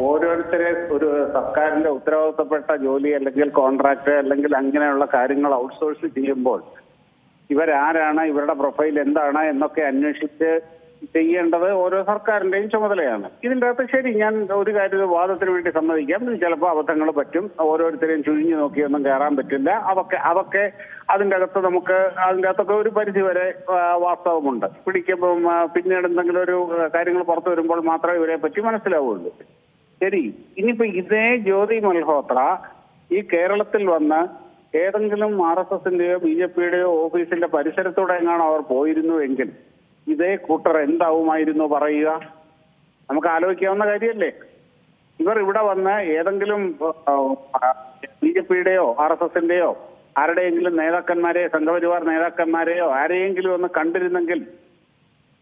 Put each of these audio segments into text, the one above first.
ഓരോരുത്തരെ ഒരു സർക്കാരിന്റെ ഉത്തരവാദിത്തപ്പെട്ട ജോലി അല്ലെങ്കിൽ കോൺട്രാക്ട് അല്ലെങ്കിൽ അങ്ങനെയുള്ള കാര്യങ്ങൾ ഔട്ട്സോഴ്സ് ചെയ്യുമ്പോൾ ഇവരാരാണ്, ഇവരുടെ പ്രൊഫൈൽ എന്താണ് എന്നൊക്കെ അന്വേഷിച്ച് ചെയ്യേണ്ടത് ഓരോ സർക്കാരിന്റെയും ചുമതലയാണ്. ഇതിൻ്റെ അകത്ത് ശരി, ഞാൻ ഒരു കാര്യം വാദത്തിന് വേണ്ടി സമ്മതിക്കാം. ചിലപ്പോൾ അബദ്ധങ്ങൾ പറ്റും, ഓരോരുത്തരെയും ചുഴിഞ്ഞു നോക്കിയൊന്നും കയറാൻ പറ്റില്ല. അതൊക്കെ അതിൻ്റെ അകത്തൊക്കെ ഒരു പരിധി വരെ വാസ്തവമുണ്ട്. പിന്നീട് എന്തെങ്കിലും ഒരു കാര്യങ്ങൾ പുറത്തു വരുമ്പോൾ മാത്രമേ ഇവരെ പറ്റി മനസ്സിലാവുള്ളൂ. ശരി, ഇനിയിപ്പോ ഇതേ ജ്യോതി മൽഹോത്ര ഈ കേരളത്തിൽ വന്ന് ഏതെങ്കിലും RSSന്റെയോ BJPയുടെയോ ഓഫീസിന്റെ പരിസരത്തൂടെ എങ്ങാണ് അവർ പോയിരുന്നുവെങ്കിൽ ഇതേ കൂട്ടർ എന്താവുമായിരുന്നു പറയുക? നമുക്ക് ആലോചിക്കാവുന്ന കാര്യമല്ലേ. ഇവർ ഇവിടെ വന്ന് ഏതെങ്കിലും BJPയുടെയോ RSSന്റെയോ ആരുടെയെങ്കിലും നേതാക്കന്മാരെയോ സംഘപരിവാർ നേതാക്കന്മാരെയോ ആരെയെങ്കിലും ഒന്ന് കണ്ടിരുന്നെങ്കിൽ,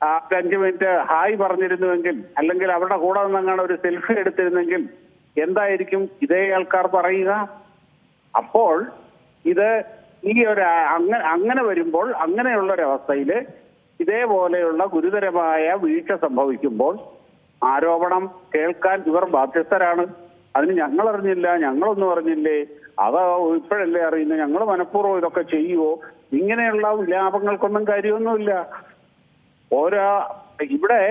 5 മിനിറ്റ് ഹായ് പറഞ്ഞിരുന്നുവെങ്കിൽ, അല്ലെങ്കിൽ അവരുടെ കൂടെ നിന്നങ്ങനെ ഒരു സെൽഫി എടുത്തിരുന്നെങ്കിൽ എന്തായിരിക്കും ഇതേ ആൾക്കാർ പറയുക? അപ്പോൾ ഇത് അങ്ങനെ വരുമ്പോൾ, അങ്ങനെയുള്ളൊരവസ്ഥയില് ഇതേപോലെയുള്ള ഗുരുതരമായ വീഴ്ച സംഭവിക്കുമ്പോൾ ആരോപണം കേൾക്കാൻ ഇവർ ബാധ്യസ്ഥരാണ്. അതിന് ഞങ്ങൾ അറിഞ്ഞില്ല, ഞങ്ങളൊന്നും അറിഞ്ഞില്ലേ, അത് ഇപ്പോഴല്ലേ അറിയുന്നത്, ഞങ്ങൾ മനഃപൂർവ്വം ഇതൊക്കെ ചെയ്യുവോ, ഇങ്ങനെയുള്ള വിലാപങ്ങൾക്കൊന്നും കാര്യമൊന്നുമില്ല. ഇവിടെ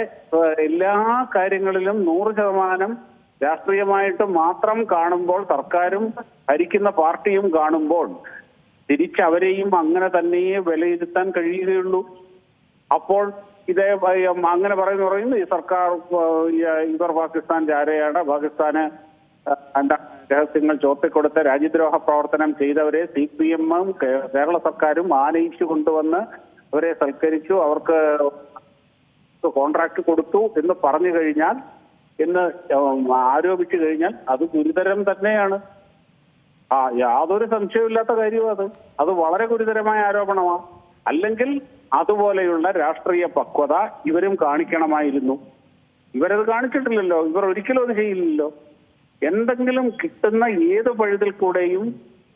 എല്ലാ കാര്യങ്ങളിലും 100% രാഷ്ട്രീയമായിട്ട് മാത്രം കാണുമ്പോൾ, സർക്കാരും ഭരിക്കുന്ന പാർട്ടിയും കാണുമ്പോൾ തിരിച്ചവരെയും അങ്ങനെ തന്നെ വിലയിരുത്താൻ കഴിയുകയുള്ളൂ. അപ്പോൾ ഇതേ അങ്ങനെ പറയുന്നു ഈ സർക്കാർ ഇവർ പാകിസ്ഥാന്റെ ആരെയാണ്, പാകിസ്ഥാന് രഹസ്യങ്ങൾ ചോർത്തിക്കൊടുത്ത രാജ്യദ്രോഹ പ്രവർത്തനം ചെയ്തവരെ CPM-ഉം കേരള സർക്കാരും ആനയിച്ചു കൊണ്ടുവന്ന് അവരെ സൽക്കരിച്ചു, അവർക്ക് കോൺട്രാക്ട് കൊടുത്തു എന്ന് പറഞ്ഞു കഴിഞ്ഞാൽ, എന്ന് ആരോപിച്ചു കഴിഞ്ഞാൽ അത് ഗുരുതരം തന്നെയാണ്. യാതൊരു സംശയമില്ലാത്ത കാര്യവും അത് വളരെ ഗുരുതരമായ ആരോപണമാണ്. അല്ലെങ്കിൽ അതുപോലെയുള്ള രാഷ്ട്രീയ പക്വത ഇവരും കാണിക്കണമായിരുന്നു. ഇവരത് കാണിച്ചിട്ടില്ലല്ലോ. ഇവർ ഒരിക്കലും അത് ചെയ്യില്ലല്ലോ. എന്തെങ്കിലും കിട്ടുന്ന ഏത് പഴുതിൽ കൂടെയും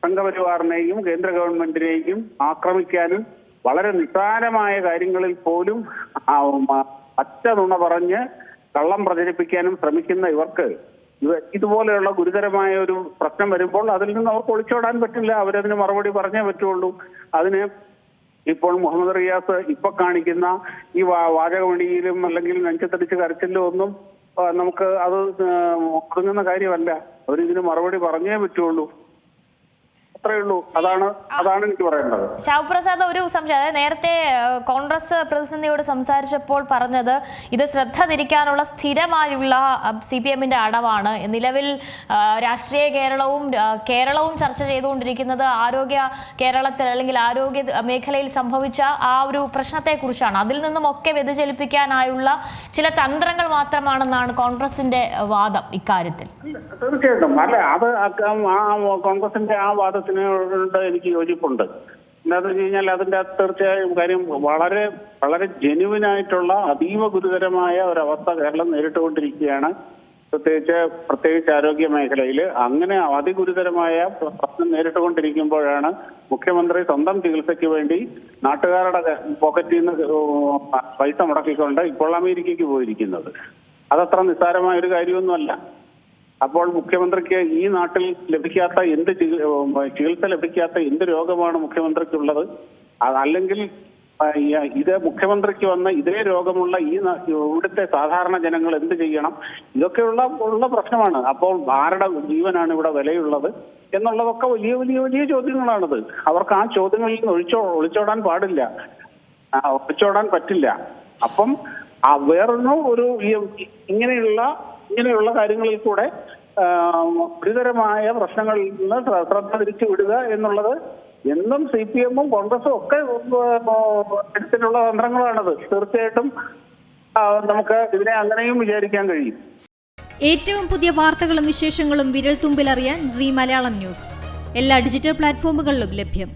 സംഘപരിവാറിനെയും കേന്ദ്ര ഗവൺമെന്റിനെയും ആക്രമിക്കാനും വളരെ നിസ്സാരമായ കാര്യങ്ങളിൽ പോലും പച്ച നുണ പറഞ്ഞ് കള്ളം പ്രചരിപ്പിക്കാനും ശ്രമിക്കുന്ന ഇവർക്ക് ഇതുപോലെയുള്ള ഗുരുതരമായ ഒരു പ്രശ്നം വരുമ്പോൾ അതിൽ നിന്ന് അവർക്ക് ഒളിച്ചോടാൻ പറ്റില്ല. അവരതിന് മറുപടി പറഞ്ഞേ പറ്റുള്ളൂ. അതിന് ഇപ്പോൾ മുഹമ്മദ് റിയാസ് ഇപ്പൊ കാണിക്കുന്ന ഈ വാചകമണിയിലും അല്ലെങ്കിൽ നെഞ്ചത്തടിച്ച് കരച്ചിലും ഒന്നും നമുക്ക് അത് ഒതുങ്ങുന്ന കാര്യമല്ല. അവരിതിന് മറുപടി പറഞ്ഞേ പറ്റുള്ളൂ. അത്രയുള്ളൂ. അതാണ് എനിക്ക് പറയേണ്ടത്. ശിവപ്രസാദ്, ഒരു സംശയം. അതായത് നേരത്തെ കോൺഗ്രസ് പ്രതിനിധിയോട് സംസാരിച്ചപ്പോൾ പറഞ്ഞത് ഇത് ശ്രദ്ധ തിരിക്കാനുള്ള സ്ഥിരമായുള്ള CPM-ന്റെ അടവാണ്. നിലവിൽ രാഷ്ട്രീയ കേരളവും ചർച്ച ചെയ്തുകൊണ്ടിരിക്കുന്നത് ആരോഗ്യ കേരളത്തിൽ അല്ലെങ്കിൽ ആരോഗ്യ മേഖലയിൽ സംഭവിച്ച ആ ഒരു പ്രശ്നത്തെക്കുറിച്ചാണ്. അതിൽ നിന്നും ഒക്കെ വ്യതിചലിപ്പിക്കാനായുള്ള ചില തന്ത്രങ്ങൾ മാത്രമാണെന്നാണ് കോൺഗ്രസിന്റെ വാദം ഇക്കാര്യത്തിൽ. തീർച്ചയായിട്ടും അല്ല, അത് കോൺഗ്രസിന്റെ ആ വാദത്തിന് എനിക്ക് യോജിപ്പുണ്ട്. എന്താണെന്ന് വെച്ച് കഴിഞ്ഞാൽ അതിൻ്റെ തീർച്ചയായും കാര്യം വളരെ വളരെ ജെന്യുവിനായിട്ടുള്ള അതീവ ഗുരുതരമായ ഒരവസ്ഥ കേരളം നേരിട്ടുകൊണ്ടിരിക്കുകയാണ്. പ്രത്യേകിച്ച് ആരോഗ്യ മേഖലയിൽ അങ്ങനെ അതിഗുരുതരമായ പ്രശ്നം നേരിട്ടുകൊണ്ടിരിക്കുമ്പോഴാണ് മുഖ്യമന്ത്രി സ്വന്തം ചികിത്സയ്ക്ക് വേണ്ടി നാട്ടുകാരുടെ പോക്കറ്റിൽ നിന്ന് പൈസ മുടക്കിക്കൊണ്ട് ഇപ്പോൾ അമേരിക്കയ്ക്ക് പോയിരിക്കുന്നത്. അതത്ര നിസ്സാരമായ ഒരു കാര്യമൊന്നുമല്ല. അപ്പോൾ മുഖ്യമന്ത്രിക്ക് ഈ നാട്ടിൽ ലഭിക്കാത്ത ചികിത്സ ലഭിക്കാത്ത എന്ത് രോഗമാണ് മുഖ്യമന്ത്രിക്കുള്ളത്? അല്ലെങ്കിൽ ഇത് മുഖ്യമന്ത്രിക്ക് വന്ന ഇതേ രോഗമുള്ള ഇവിടുത്തെ സാധാരണ ജനങ്ങൾ എന്ത് ചെയ്യണം? ഇതൊക്കെയുള്ള പ്രശ്നമാണ്. അപ്പോൾ ആരുടെ ജീവനാണ് ഇവിടെ വിലയുള്ളത് എന്നുള്ളതൊക്കെ വലിയ വലിയ വലിയ ചോദ്യങ്ങളാണത്. അവർക്ക് ആ ചോദ്യങ്ങളിൽ നിന്ന് ഒളിച്ചോടാൻ പാടില്ല, ഒളിച്ചോടാൻ പറ്റില്ല. അപ്പം വേറൊരു ഇങ്ങനെയുള്ള കാര്യങ്ങളിൽ കൂടെ ഗുരുതരമായ പ്രശ്നങ്ങളിൽ നിന്ന് ശ്രദ്ധ തിരിച്ചു വിടുക എന്നുള്ളത് എന്നും CPM-ഉം കോൺഗ്രസും ഒക്കെ എടുത്തിട്ടുള്ള തന്ത്രങ്ങളാണത്. തീർച്ചയായിട്ടും നമുക്ക് ഇതിനെ അങ്ങനെയും വിചാരിക്കാൻ കഴിയും. ഏറ്റവും പുതിയ വാർത്തകളും വിശേഷങ്ങളും വിരൽ തുമ്പിലറിയാൻ Zee മലയാളം ന്യൂസ് എല്ലാ ഡിജിറ്റൽ പ്ലാറ്റ്ഫോമുകളിലും ലഭ്യം.